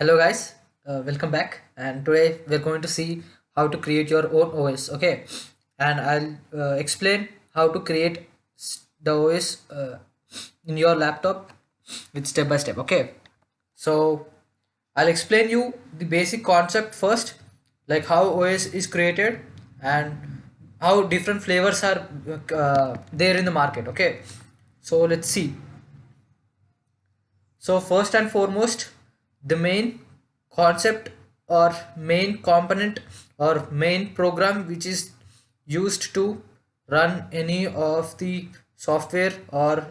Hello guys, welcome back. And today we're going to see how to create your own OS. Okay, and I'll explain how to create the OS in your laptop with step by step. Okay, so I'll explain you the basic concept first, like how OS is created and how different flavors are there in the market. Okay, so let's see. So first and foremost, the main concept or main component or main program which is used to run any of the software or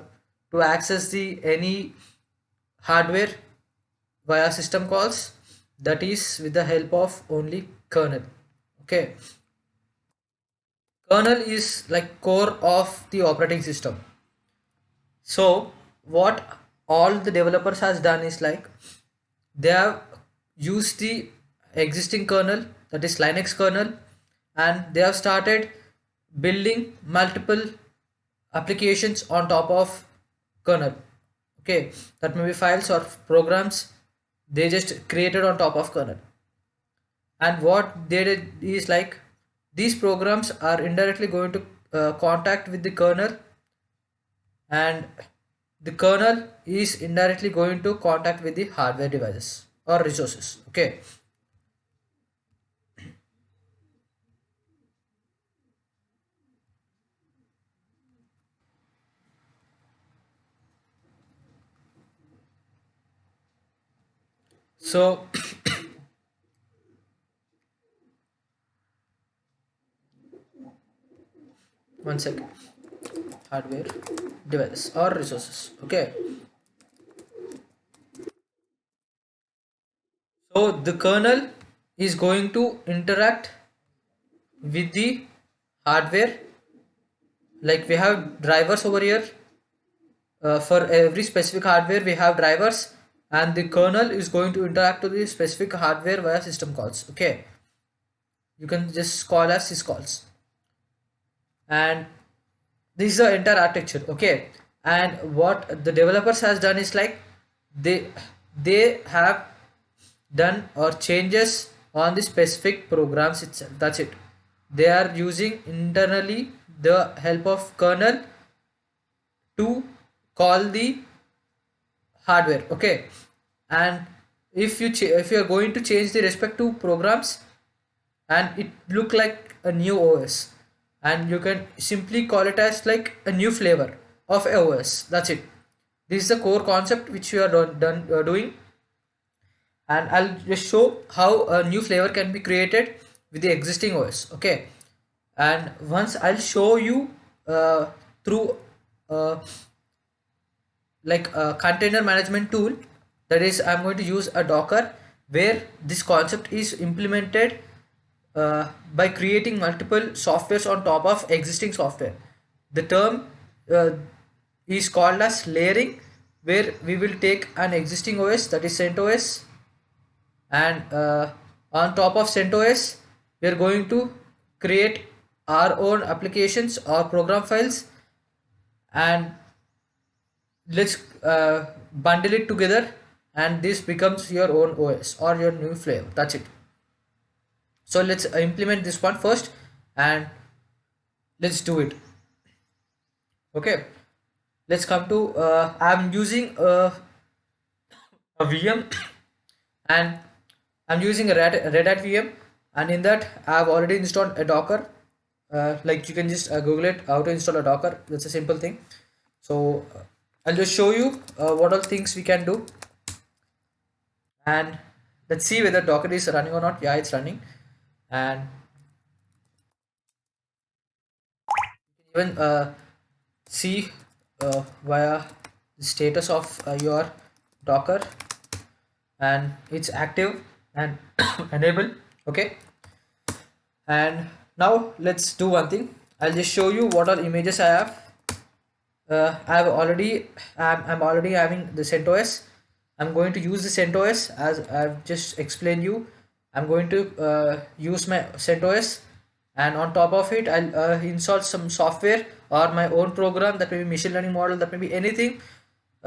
to access the any hardware via system calls, that is with the help of only kernel. Okay, kernel is like core of the operating system. So what all the developers has done is like they have used the existing kernel, that is Linux kernel, and they have started building multiple applications on top of kernel. Okay, that may be files or programs they just created on top of kernel. And what they did is like these programs are indirectly going to contact with the kernel, and the kernel is indirectly going to contact with the hardware devices or resources. Okay, so one second, hardware devices or resources. Okay, so the kernel is going to interact with the hardware, like we have drivers over here. For every specific hardware we have drivers, and the kernel is going to interact with the specific hardware via system calls. Okay, you can just call as syscalls, and this is the entire architecture. Okay, and what the developers has done is like they they have done or changes on the specific programs itself. That's it. They are using internally the help of kernel to call the hardware. Okay, and if you are going to change the respective programs and it look like a new OS, and you can simply call it as like a new flavor of a OS. That's it. This is the core concept which we are doing, and I'll just show how a new flavor can be created with the existing OS. Okay, and once I'll show you through uh, like a container management tool, that is I'm going to use a Docker where this concept is implemented by creating multiple softwares on top of existing software. The term uh, is called as layering, where we will take an existing OS, that is CentOS, and on top of CentOS we are going to create our own applications or program files, and let's bundle it together, and this becomes your own OS or your new flavor. That's it. So let's implement this one first, and let's do it. Okay, let's come to I'm using a VM, and I'm using a Red Hat VM, and in that I've already installed a Docker. Like you can just Google it how to install a Docker. That's a simple thing. So I'll just show you what all things we can do, and let's see whether Docker is running or not. Yeah, it's running, and even see via the status of your Docker, and it's active and enable. Okay, and now let's do one thing. I'll just show you what all images I have. I'm already having the CentOS. I'm going to use the CentOS as I've just explained you. I'm going to use my CentOS, and on top of it I'll install some software or my own program, that may be machine learning model, that may be anything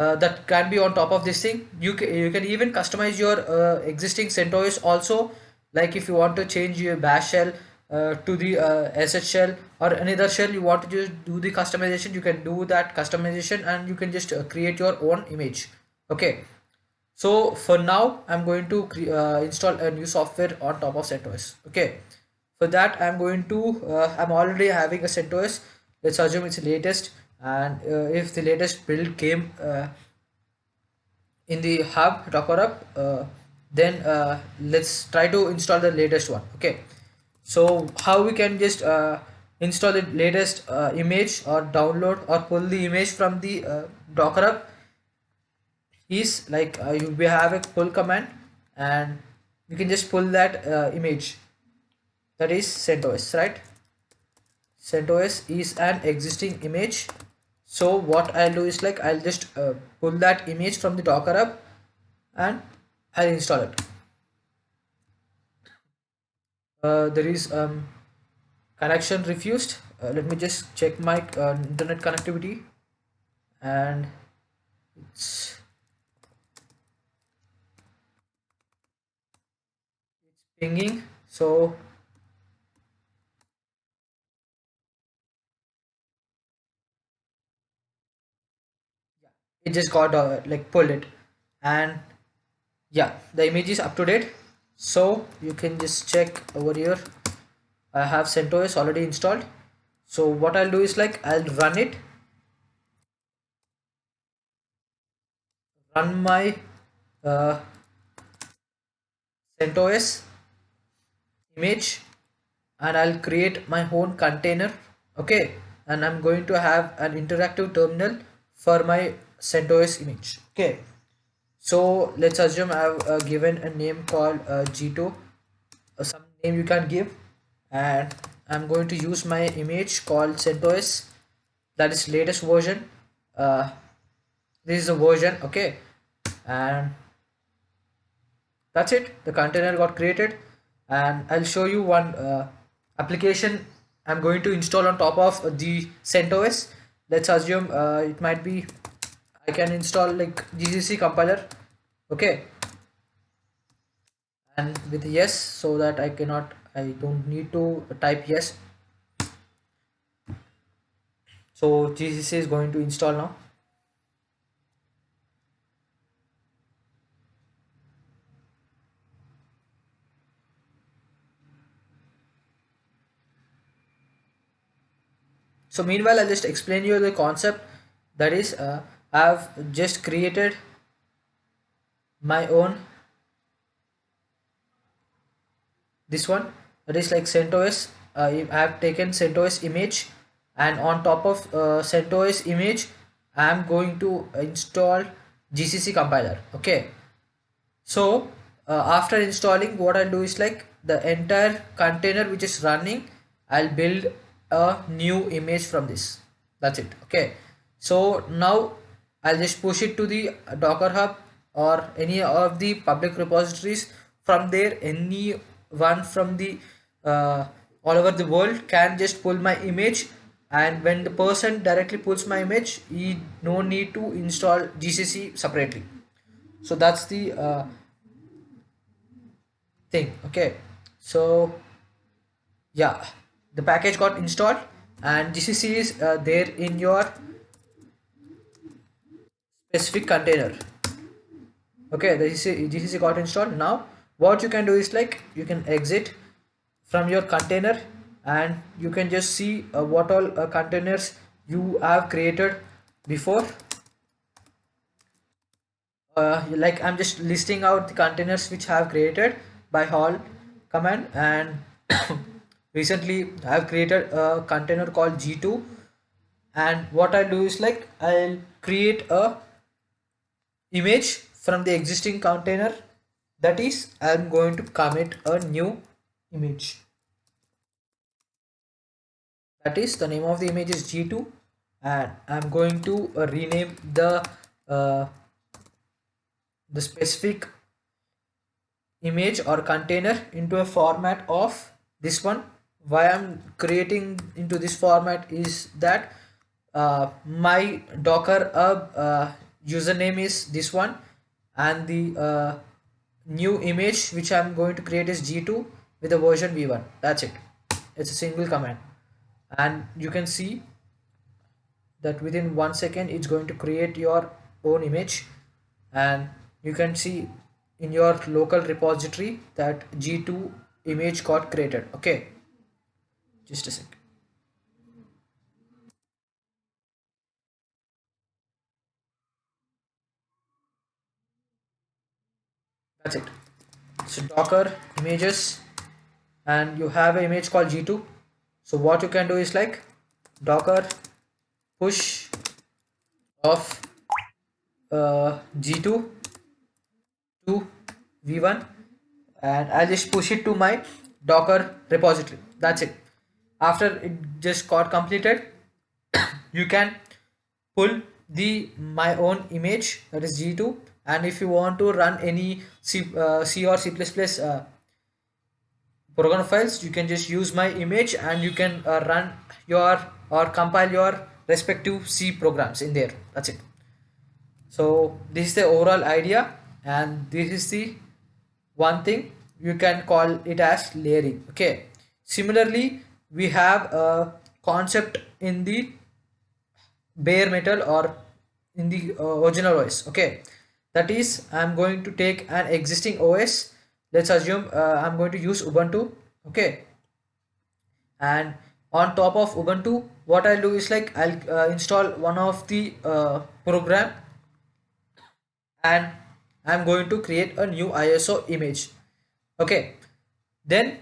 that can be on top of this thing. You can even customize your existing CentOS also, like if you want to change your bash shell to the sh shell or another shell, you want to just do the customization, you can do that customization and you can just create your own image. Okay, so for now I'm going to install a new software on top of CentOS. Okay, for that I'm going to I'm already having a CentOS. Let's assume it's the latest, and if the latest build came in the hub docker hub, then let's try to install the latest one. Okay, so how we can just install the latest image or download or pull the image from the docker hub is like we have a pull command, and we can just pull that image, that is CentOS, right? CentOS is an existing image. So what I'll do is like I'll just pull that image from the docker hub and I'll install it. There is connection refused. Let me just check my internet connectivity, and it's pinging. So it just got like pulled it, and yeah, the image is up to date. So you can just check over here. I have CentOS already installed. So what I'll do is like I'll run my uh, CentOS image, and I'll create my own container. Okay, and I'm going to have an interactive terminal for my CentOS image. Okay, so let's assume I've given a name called G2, some name you can give, and I'm going to use my image called CentOS, that is latest version. uh, this is a version. Okay, and that's it, the container got created, and I'll show you one application I'm going to install on top of the CentOS. Let's assume it might be I can install like GCC compiler. Okay, and with yes, so that I don't need to type yes. So GCC is going to install now. So meanwhile I'll just explain you the concept. That is I've just created my own, this one, that is like CentOS. I have taken CentOS image, and on top of CentOS image I am going to install GCC compiler. Okay, so after installing, what I'll do is like the entire container which is running, I'll build a new image from this. That's it. Okay, so now I'll just push it to the Docker Hub or any of the public repositories. From there, anyone from the all over the world can just pull my image, and when the person directly pulls my image, he no need to install GCC separately. So that's the thing. Okay, so yeah, the package got installed, and GCC is there in your specific container. Okay, the GCC got installed. Now what you can do is like you can exit from your container, and you can just see what all containers you have created before. Like I'm just listing out the containers which I have created by haul command, and recently I have created a container called G2, and what I do is like I'll create a image from the existing container, that is I'm going to commit a new image, that is the name of the image is G2, and I'm going to rename uh, the specific image or container into a format of this one. Why I'm creating into this format is that my docker hub username is this one, and the new image which I'm going to create is G2 with the version V1. That's it. It's a single command, and you can see that within 1 second it's going to create your own image, and you can see in your local repository that G2 image got created. Okay, just a sec. That's it. So Docker images, and you have an image called G2. So what you can do is like Docker push of G2 to V1, and I'll just push it to my Docker repository. That's it. After it just got completed, you can pull the my own image, that is G2, and if you want to run any C or C++ program files, you can just use my image, and you can run your or compile your respective C programs in there. That's it. So this is the overall idea, and this is the one thing you can call it as layering. Okay, similarly we have a concept in the bare metal or in the original OS. Okay, that is, I'm going to take an existing OS. Let's assume I'm going to use Ubuntu. Okay, and on top of Ubuntu, what I'll do is like I'll install one of the program, and I'm going to create a new ISO image. Okay, then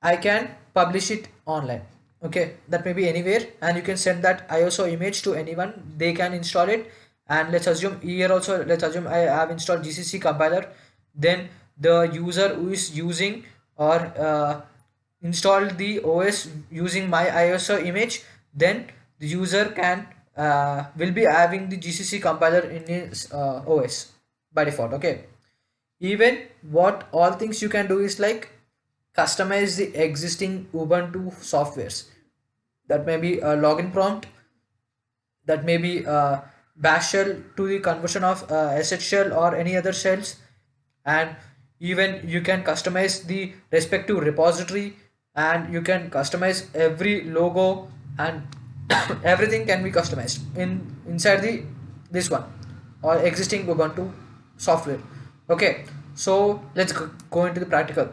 I can publish it online. Okay, that may be anywhere, and you can send that ISO image to anyone. They can install it, and let's assume here also, let's assume I have installed GCC compiler. Then the user who is using or installed the OS using my ISO image, then the user can will be having the GCC compiler in his OS by default. Okay, even what all things you can do is like customize the existing Ubuntu softwares. That may be a login prompt, that may be bash shell to the conversion of sh shell or any other shells, and even you can customize the respective repository, and you can customize every logo, and everything can be customized inside the this one or existing Ubuntu software. Okay, so let's go into the practical.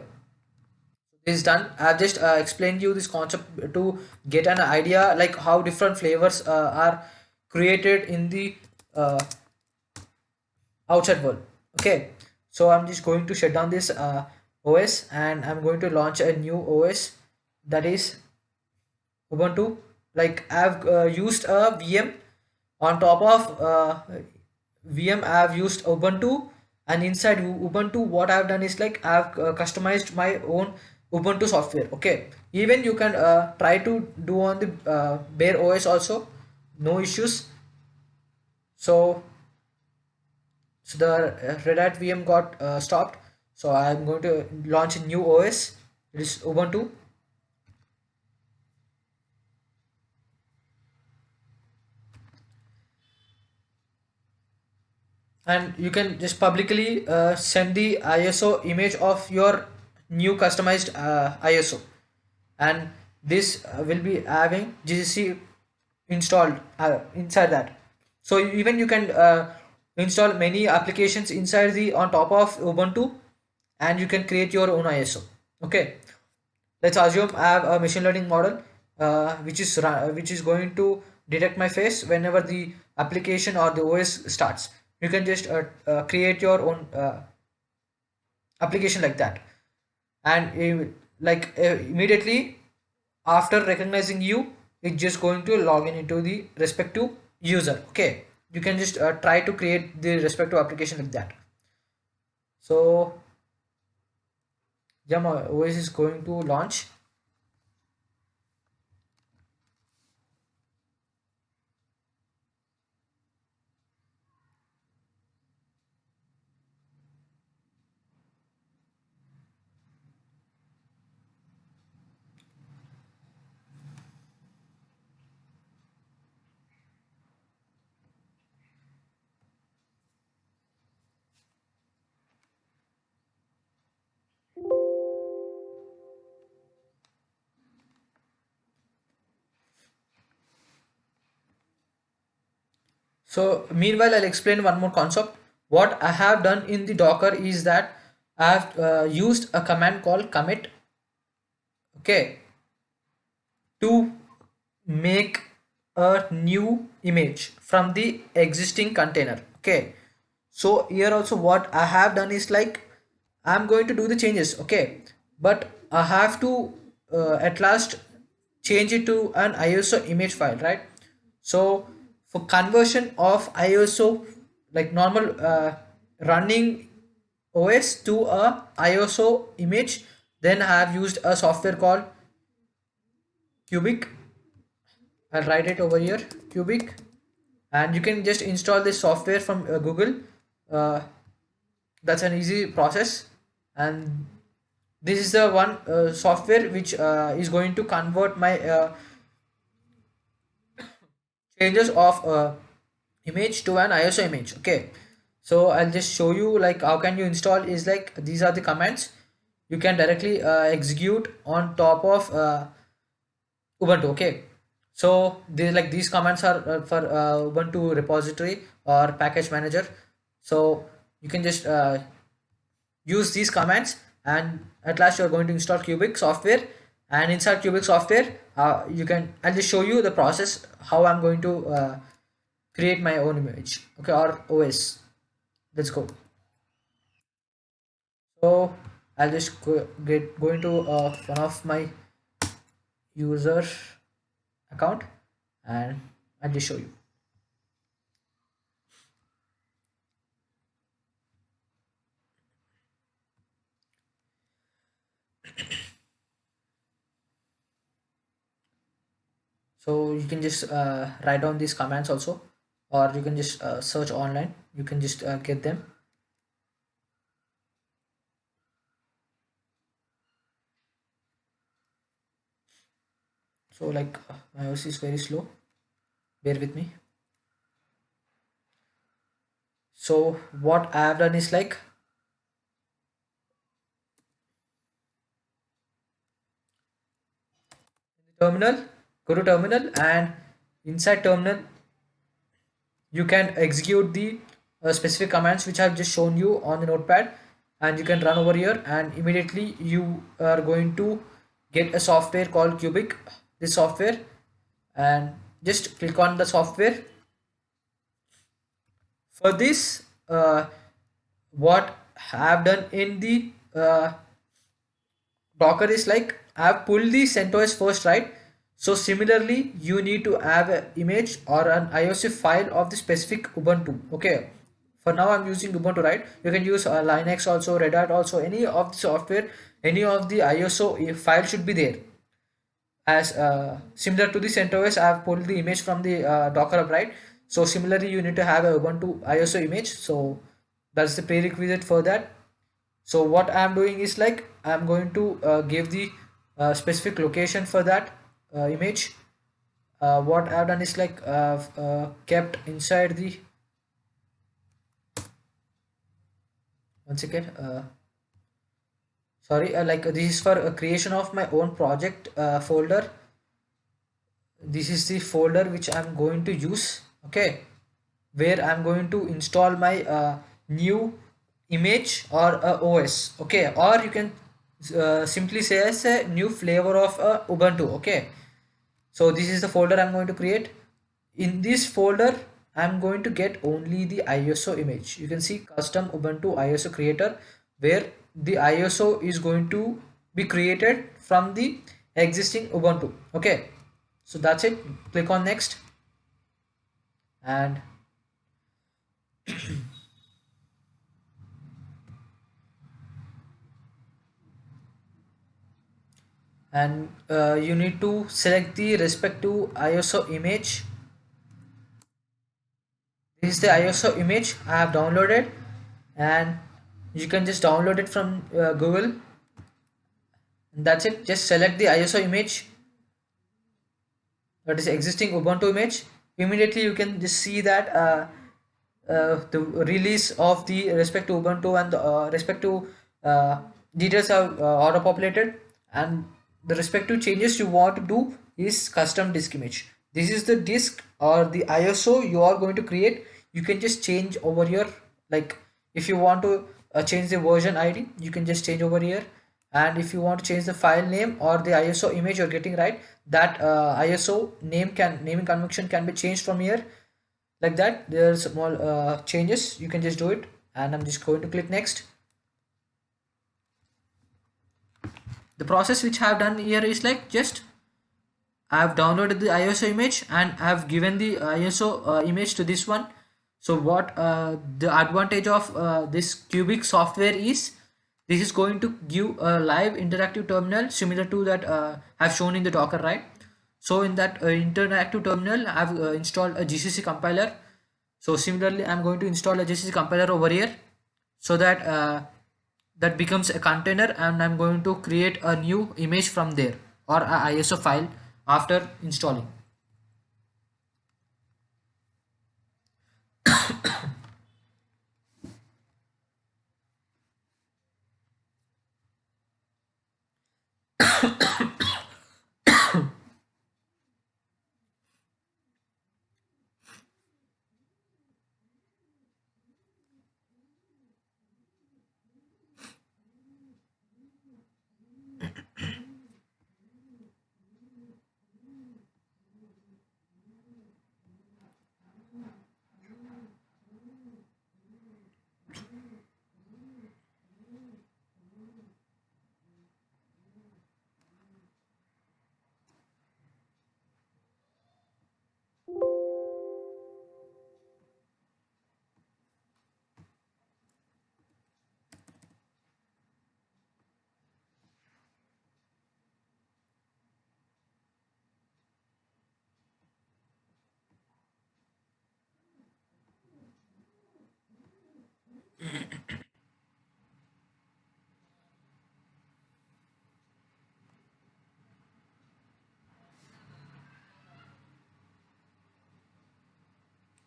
This is done. I've just explained you this concept to get an idea like how different flavors are created in the uh, outside world. Okay, so I'm just going to shut down this OS, and I'm going to launch a new OS, that is Ubuntu. Like I've used a VM on top of VM. I've used Ubuntu, and inside Ubuntu, what I've done is like I've customized my own Ubuntu software. Okay, even you can try to do on the bare OS also, no issues. So the Red Hat VM got stopped. So I'm going to launch a new OS. It is Ubuntu. And you can just publicly send the ISO image of your new customized ISO, and this will be having GCC installed inside that. So even you can install many applications inside the on top of Ubuntu, and you can create your own ISO. Okay, let's assume I have a machine learning model which is going to detect my face whenever the application or the OS starts. You can just create your own application like that, and immediately after recognizing you, it's just going to log in into the respective user. Okay, you can just try to create the respective application like that. So yeah, my OS is going to launch. So meanwhile, I'll explain one more concept. What I have done in the Docker is that I have used a command called commit, okay, to make a new image from the existing container. Okay, so here also what I have done is like I'm going to do the changes, okay, but I have to at last change it to an ISO image file, right? So for conversion of ISO, like normal running OS to a ISO image, then I have used a software called Cubic. I'll write it over here, Cubic, and you can just install this software from Google. uh, that's an easy process, and this is the one software which is going to convert my changes of image to an ISO image. Okay, so I'll just show you like how can you install is like these are the commands you can directly execute on top of Ubuntu. Okay, so these commands are for Ubuntu repository or package manager. So you can just use these commands, and at last you're going to install Cubic software. And inside Cubic software, I'll just show you the process how I'm going to create my own image. Okay, or OS. Let's go. So I'll just go into one of my user account, and I'll just show you. So you can just write down these commands also, or you can just search online, you can just get them. So like my OS is very slow, bear with me. So what I have done is like terminal, go to terminal, and inside terminal you can execute the specific commands which I've just shown you on the notepad, and you can run over here, and immediately you are going to get a software called Cubic, this software, and just click on the software. For this what I've done in the Docker is like I've pulled the CentOS first, right? So similarly, you need to have an image or an ISO file of the specific Ubuntu. Okay. For now, I'm using Ubuntu, right? You can use Linux also, Red Hat also, any of the software, any of the ISO file should be there. As similar to the CentOS, I have pulled the image from the Docker up, right? So similarly, you need to have a Ubuntu ISO image. So that's the prerequisite for that. So what I'm doing is like I'm going to give the specific location for that image. What I've done is like kept inside the one second. Sorry, like this is for a creation of my own project folder. This is the folder which I'm going to use. Okay, where I'm going to install my new image or OS. Okay, or you can simply say as a new flavor of Ubuntu. Okay, so this is the folder I'm going to create. In this folder I'm going to get only the ISO image. You can see custom Ubuntu ISO creator, where the ISO is going to be created from the existing Ubuntu. Okay, so that's it. Click on next, and you need to select the respective ISO image. This is the ISO image I have downloaded, and you can just download it from Google. And that's it. Just select the ISO image, that is existing Ubuntu image. Immediately you can just see that the release of the respective Ubuntu and the respective details are auto populated, and the respective changes you want to do is custom disk image. this is the disk or the ISO you are going to create. You can just change over here. Like if you want to change the version ID, you can just change over here. And if you want to change the file name or the ISO image you're getting, right, that ISO naming convention can be changed from here. Like that, there are small changes, you can just do it. And I'm just going to click next. The process which I have done here is like, just I have downloaded the ISO image and I have given the ISO image to this one. So what the advantage of this cubic software is, this is going to give a live interactive terminal similar to that I've shown in the Docker, right? So in that interactive terminal, I've installed a GCC compiler. So similarly, I'm going to install a GCC compiler over here, so that that becomes a container, and I'm going to create a new image from there, or a ISO file after installing.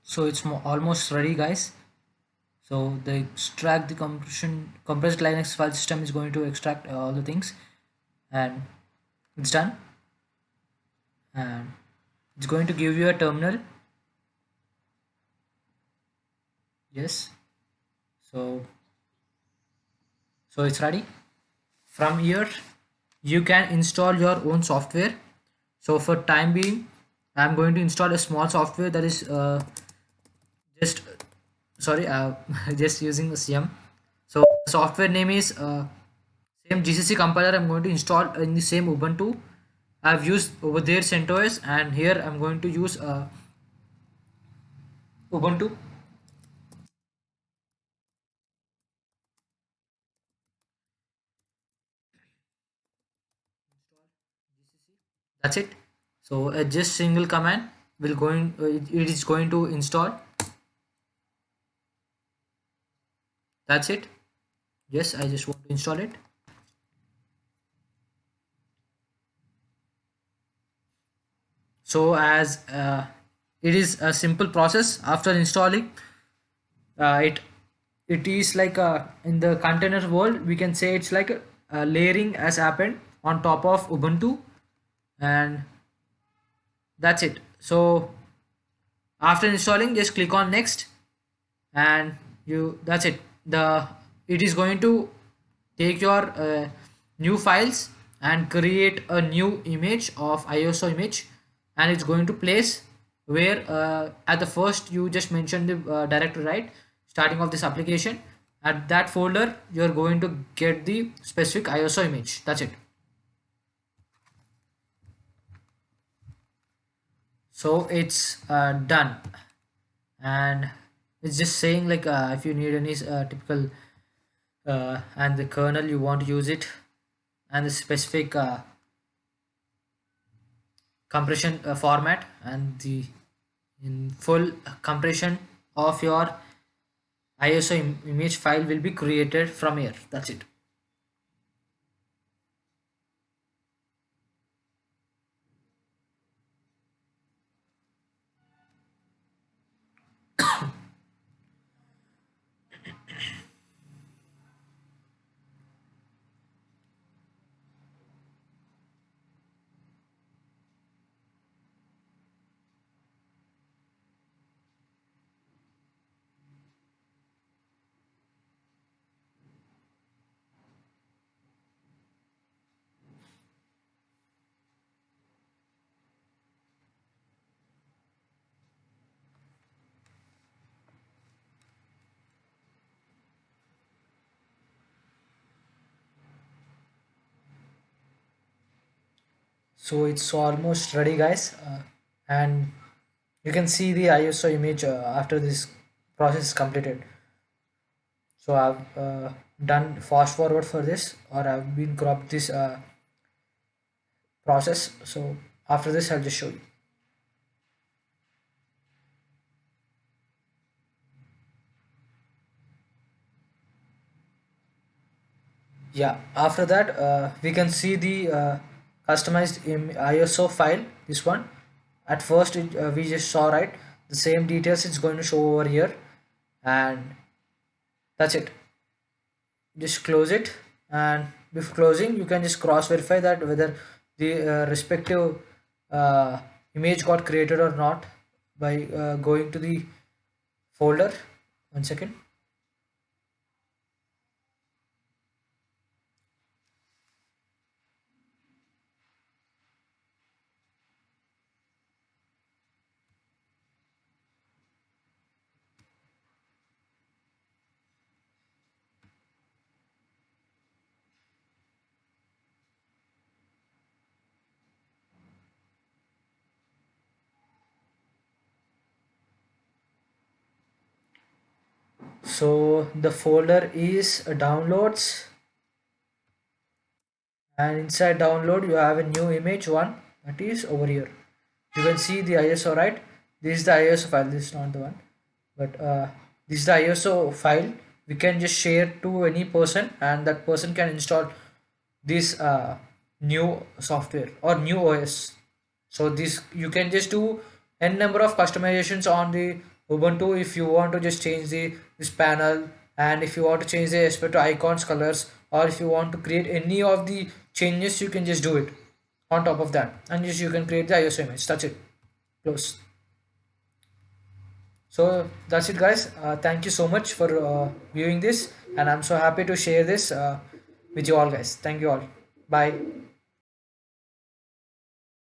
So it's almost ready, guys. So the extract the compressed Linux file system is going to extract all the things, and it's done. And it's going to give you a terminal. Yes. So it's ready. From here, you can install your own software. So for time being, I'm going to install a small software that is just sorry, just using the CM. So software name is same GCC compiler. I'm going to install in the same Ubuntu. I've used over there CentOS, and here I'm going to use Ubuntu. That's it. So just single command will going it is going to install. That's it. Yes, I just want to install it. So as it is a simple process after installing it, it is like in the container world, we can say it's like a layering has happened on top of Ubuntu, and that's it. So after installing, just click on next, and you that's it. The it is going to take your new files and create a new image of ISO image, and it's going to place where at the first you just mentioned the directory, right, starting of this application. At that folder you're going to get the specific ISO image. That's it. So it's done, and it's just saying like if you need any typical and the kernel you want to use it, and the specific compression format, and the in full compression of your ISO image file will be created from here. That's it. So it's almost ready, guys, and you can see the ISO image after this process is completed. So I've done fast forward for this, or I've been cropped this process. So after this I'll just show you. Yeah, after that we can see the customized ISO file, this one. At first we just saw, right, the same details it's going to show over here, and that's it. Just close it, and before closing you can just cross verify that whether the respective uh, image got created or not by going to the folder. 1 second. So the folder is downloads, and inside download you have a new image one that is over here. You can see the ISO, right? This is the ISO file, this is not the one, but this is the ISO file. We can just share to any person, and that person can install this new software or new OS. So this you can just do n number of customizations on the Ubuntu. If you want to just change the this panel, and if you want to change the aspect to icons colors, or if you want to create any of the changes, you can just do it on top of that, and just you can create the ISO image. That's it. Close. So that's it, guys. Thank you so much for viewing this, and I'm so happy to share this with you all, guys. Thank you all. Bye.